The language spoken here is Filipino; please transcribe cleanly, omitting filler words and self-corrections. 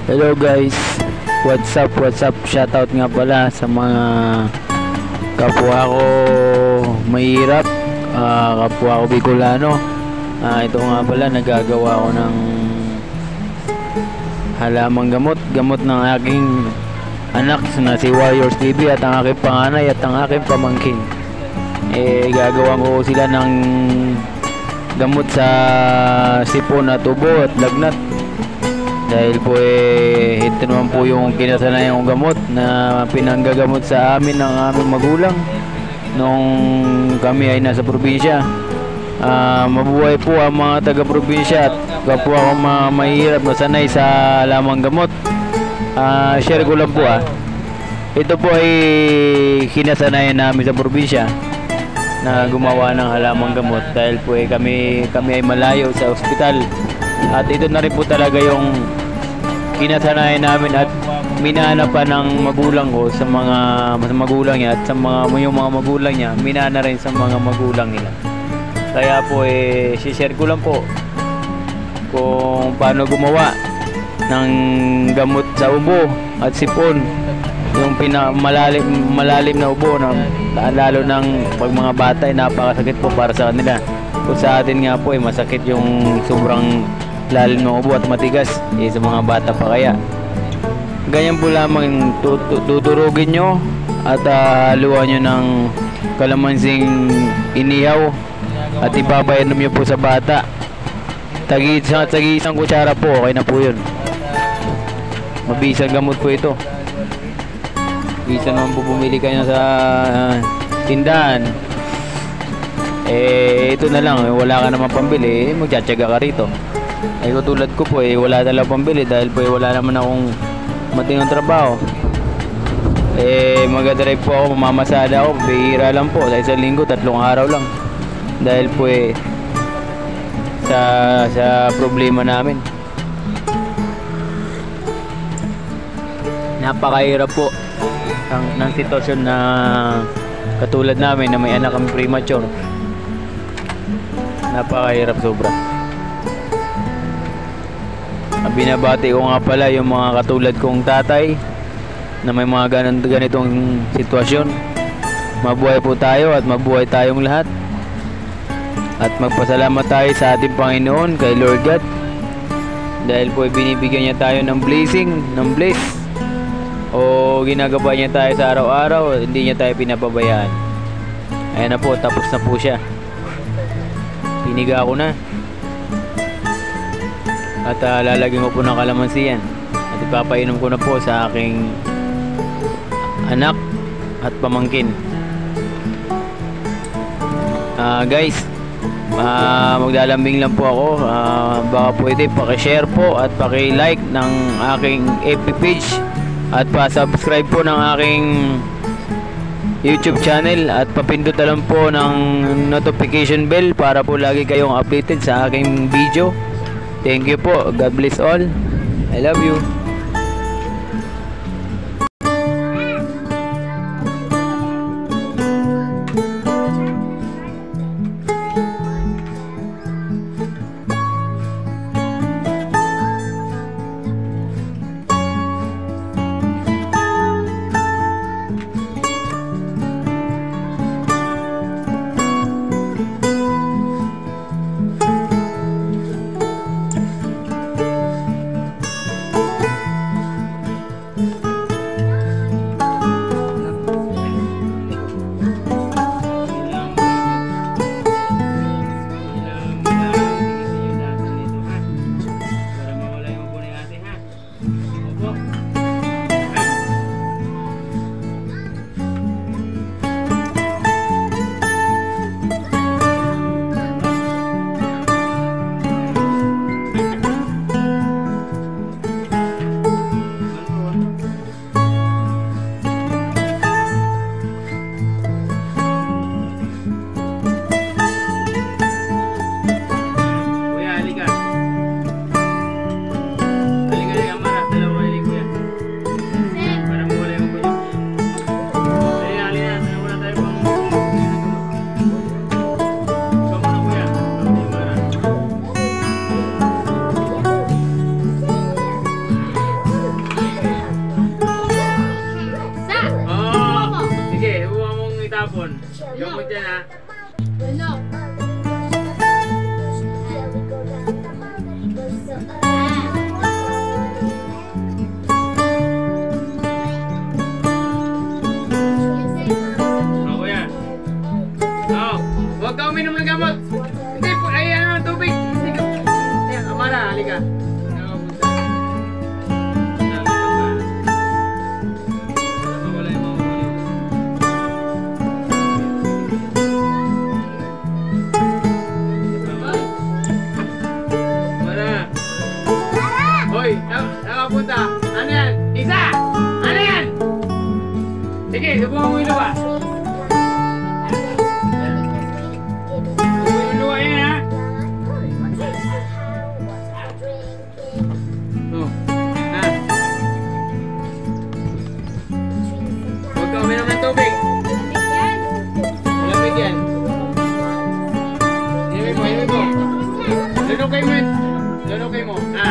Hello guys, what's up, shoutout nga pala sa mga kapwa ko mahirap, kapwa ko Bicolano. Ito nga pala, nagagawa ko ng halamang gamot ng aking anak na si Warriors TV at ang aking panganay at ang aking pamangkin. Gagawa ko sila ng gamot sa sipon at ubo at lagnat. Dahil po ito naman po yung kinasanayan kong gamot na pinanggagamot sa amin ng aming magulang nung kami ay nasa probinsya. Mabuhay po ang mga taga-probinsya at kapwa ko mahirap na sanay sa lamang gamot. Share ko lang po ito po ay kinasanayan namin sa probinsya na gumawa ng halamang gamot dahil po kami ay malayo sa ospital. At ito na rin po talaga yung kinasanayan namin at minana pa ng magulang ko sa mga magulang niya at sa yung mga magulang niya, minana rin sa mga magulang nila. Kaya po share ko lang po kung paano gumawa ng gamot sa ubo at sipon, yung malalim na ubo lalo ng pag mga bata ay napakasakit po para sa kanila. Kung sa atin nga po masakit yung sobrang lalim ng ubo at matigas sa mga bata pa. Kaya ganyan po lamang tuturugin nyo at haluan nyo ng kalamansing inihaw at ibabayan nyo po sa bata. Tagi-isang kutsara po, okay na po yun. Mabisang gamot po ito. Bisa naman po bumili kayo sa tindahan, ito na lang, wala ka naman pambili, magtsatsaga ka rito. Tulad ko po wala talagang pambili dahil po wala naman akong matinong trabaho. Mag-drive po ako, mamamasada ako, bihira lang po, sa isang linggo 3 araw lang dahil po sa problema namin. Napakahirap po ng sitwasyon na katulad namin na may anak kami premature. Napakahirap sobra. Binabati ko nga pala yung mga katulad kong tatay na may mga ganitong sitwasyon. Mabuhay po tayo at mabuhay tayong lahat. At magpasalamat tayo sa ating Panginoon, kay Lord God, dahil po binibigyan niya tayo ng blessing, ng bliss, o ginagabay niya tayo sa araw-araw, hindi niya tayo pinapabayaan. Ayan na po, tapos na po siya. Piniga ko na. At lalagyan ko po ng kalamansi yan. At ipapainom ko na po sa aking anak at pamangkin. Guys, maglalambing lang po ako. Baka pwede pakishare po at pakilike ng aking FB page at pa-subscribe po ng aking YouTube channel at papindot na lang po ng notification bell para po lagi kayong updated sa aking video. Thank you po. God bless all. I love you. Nakapunta. Ano yan? Isa! Ano yan? Sige, subukan mo yung luwa. Subukan yung luwa yan, ha? Oh. Ha? Huwag ka uminom ng tubig. Malamig yan. Inumin mo, inumin mo. Lunokay mo. Lunokay mo. Ha?